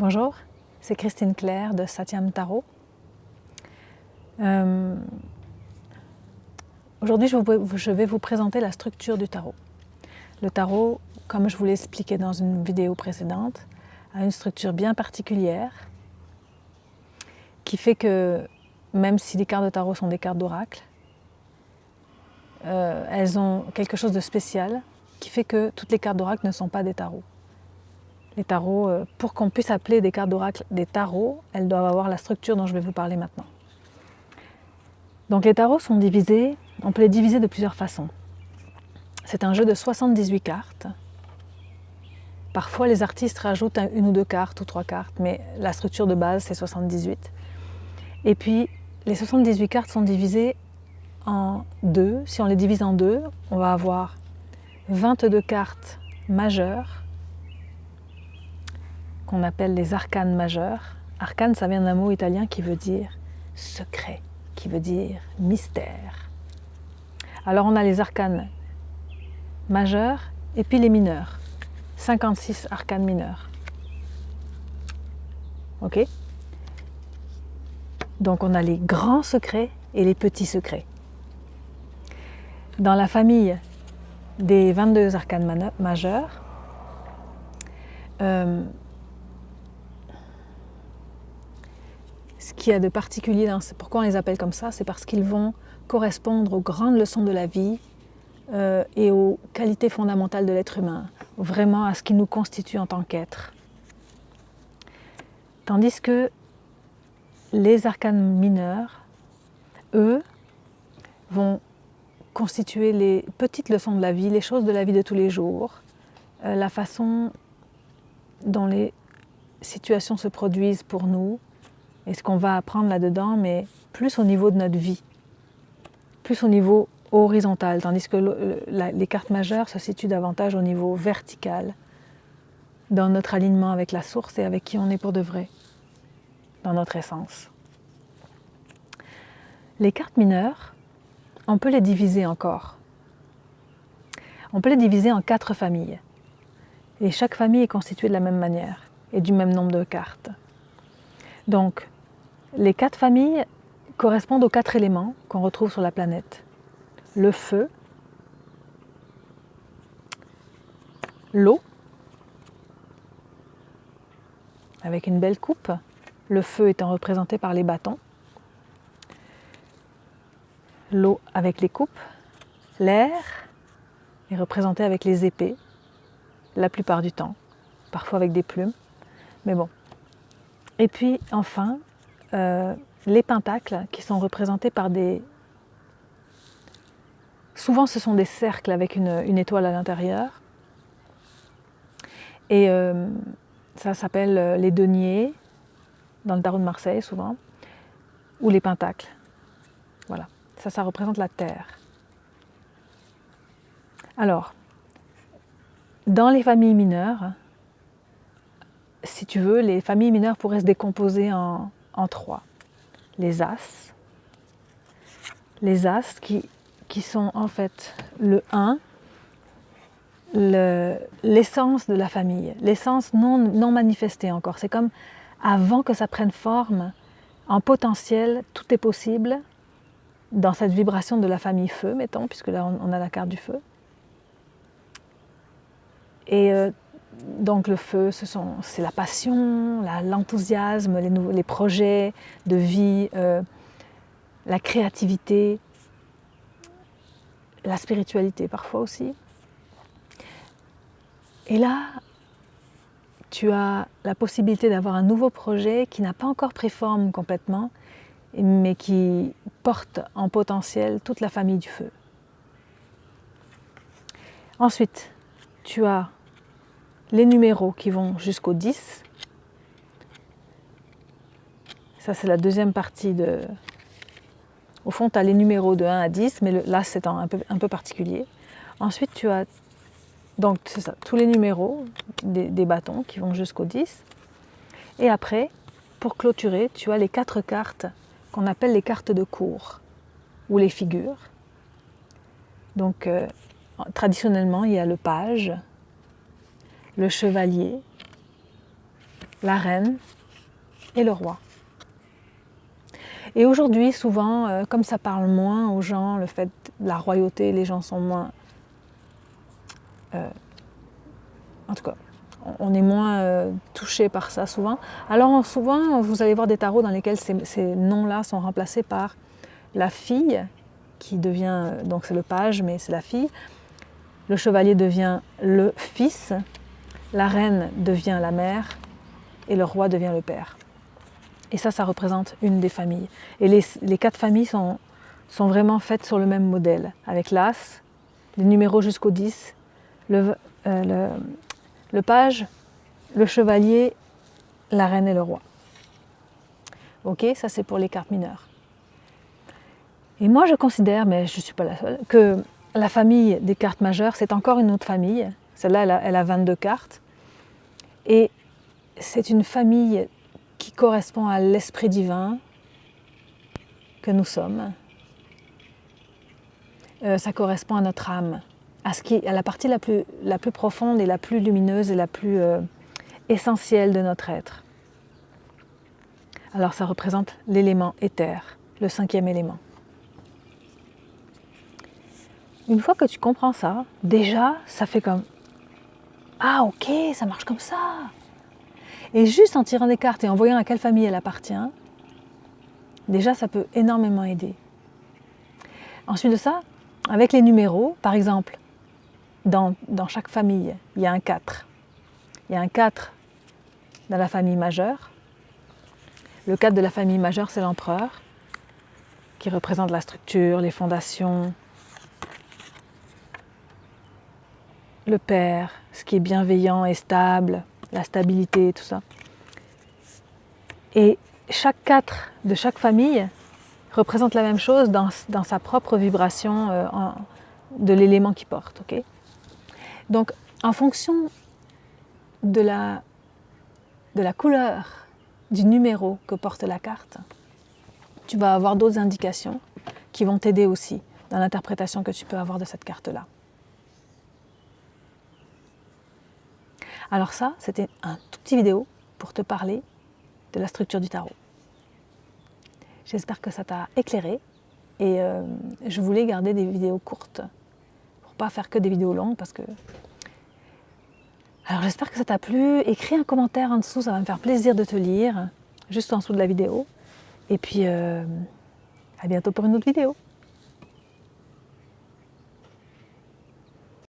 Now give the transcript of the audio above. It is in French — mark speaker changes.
Speaker 1: Bonjour, c'est Christine Claire de Satyam Tarot. Aujourd'hui, je vais vous présenter la structure du tarot. Le tarot, comme je vous l'ai expliqué dans une vidéo précédente, a une structure bien particulière qui fait que, même si les cartes de tarot sont des cartes d'oracle, elles ont quelque chose de spécial qui fait que toutes les cartes d'oracle ne sont pas des tarots. Les tarots, pour qu'on puisse appeler des cartes d'oracle des tarots, elles doivent avoir la structure dont je vais vous parler maintenant. Donc les tarots sont divisés, on peut les diviser de plusieurs façons. C'est un jeu de 78 cartes. Parfois les artistes rajoutent une ou deux cartes ou trois cartes, mais la structure de base c'est 78. Et puis les 78 cartes sont divisées en deux. Si on les divise en deux, on va avoir 22 cartes majeures, qu'on appelle les arcanes majeures. Arcane, ça vient d'un mot italien qui veut dire secret, qui veut dire mystère. Alors on a les arcanes majeurs et puis les mineurs. 56 arcanes mineurs. Ok? Donc on a les grands secrets et les petits secrets. Dans la famille des 22 arcanes majeurs, ce qu'il y a de particulier, pourquoi on les appelle comme ça, c'est parce qu'ils vont correspondre aux grandes leçons de la vie et aux qualités fondamentales de l'être humain, vraiment à ce qui nous constitue en tant qu'être. Tandis que les arcanes mineurs, eux, vont constituer les petites leçons de la vie, les choses de la vie de tous les jours, la façon dont les situations se produisent pour nous, et ce qu'on va apprendre là-dedans, mais plus au niveau de notre vie, plus au niveau horizontal, tandis que les cartes majeures se situent davantage au niveau vertical, dans notre alignement avec la source et avec qui on est pour de vrai, dans notre essence. Les cartes mineures, on peut les diviser encore. On peut les diviser en 4 familles. Et chaque famille est constituée de la même manière et du même nombre de cartes. Donc, les 4 familles correspondent aux 4 éléments qu'on retrouve sur la planète. Le feu, l'eau, avec une belle coupe, le feu étant représenté par les bâtons, l'eau avec les coupes, l'air est représenté avec les épées, la plupart du temps, parfois avec des plumes, mais bon. Et puis enfin, les pentacles qui sont représentés par des... Souvent ce sont des cercles avec une étoile à l'intérieur. Et ça s'appelle les deniers, dans le tarot de Marseille souvent, ou les pentacles. Voilà, ça représente la terre. Alors, dans les familles mineures, si tu veux, les familles mineures pourraient se décomposer en 3. Les as qui sont en fait le 1, l'essence de la famille, l'essence non manifestée encore. C'est comme avant que ça prenne forme, en potentiel, tout est possible dans cette vibration de la famille feu, mettons, puisque là on a la carte du feu. Et donc le feu, c'est la passion, l'enthousiasme, les projets de vie, la créativité, la spiritualité parfois aussi. Et là, tu as la possibilité d'avoir un nouveau projet qui n'a pas encore pris forme complètement, mais qui porte en potentiel toute la famille du feu. Ensuite, tu as les numéros qui vont jusqu'au 10. Ça, c'est la deuxième partie de... Au fond, tu as les numéros de 1 à 10, mais là, c'est un peu particulier. Ensuite, tu as donc c'est ça, tous les numéros des bâtons qui vont jusqu'au 10. Et après, pour clôturer, tu as les 4 cartes qu'on appelle les cartes de cour, ou les figures. Donc, traditionnellement, il y a le page, le chevalier, la reine et le roi. Et aujourd'hui, souvent, comme ça parle moins aux gens, le fait de la royauté, les gens sont moins... en tout cas, on est moins touché par ça souvent. Alors souvent, vous allez voir des tarots dans lesquels ces noms-là sont remplacés par la fille, qui devient, donc c'est le page, mais c'est la fille. Le chevalier devient le fils, la reine devient la mère, et le roi devient le père. Et ça représente une des familles. Et les 4 familles sont vraiment faites sur le même modèle, avec l'as, les numéros jusqu'au 10, le page, le chevalier, la reine et le roi. Ok, ça c'est pour les cartes mineures. Et moi je considère, mais je ne suis pas la seule, que la famille des cartes majeures, c'est encore une autre famille. Celle-là, elle a 22 cartes. Et c'est une famille qui correspond à l'esprit divin que nous sommes. Ça correspond à notre âme, à la partie la plus profonde et la plus lumineuse et la plus essentielle de notre être. Alors ça représente l'élément éther, le 5e élément. Une fois que tu comprends ça, déjà, ça fait comme « Ah ok, ça marche comme ça !» Et juste en tirant des cartes et en voyant à quelle famille elle appartient, déjà ça peut énormément aider. Ensuite de ça, avec les numéros, par exemple, dans chaque famille, il y a un 4. Il y a un 4 dans la famille majeure. Le 4 de la famille majeure, c'est l'empereur, qui représente la structure, les fondations, le père, ce qui est bienveillant et stable, la stabilité, tout ça. Et chaque 4 de chaque famille représente la même chose dans sa propre vibration de l'élément qu'il porte. Okay. Donc, en fonction de la couleur du numéro que porte la carte, tu vas avoir d'autres indications qui vont t'aider aussi dans l'interprétation que tu peux avoir de cette carte-là. Alors ça, c'était un tout petit vidéo pour te parler de la structure du tarot. J'espère que ça t'a éclairé et je voulais garder des vidéos courtes pour pas faire que des vidéos longues parce que... Alors j'espère que ça t'a plu. Écris un commentaire en dessous, ça va me faire plaisir de te lire, juste en dessous de la vidéo. Et puis à bientôt pour une autre vidéo.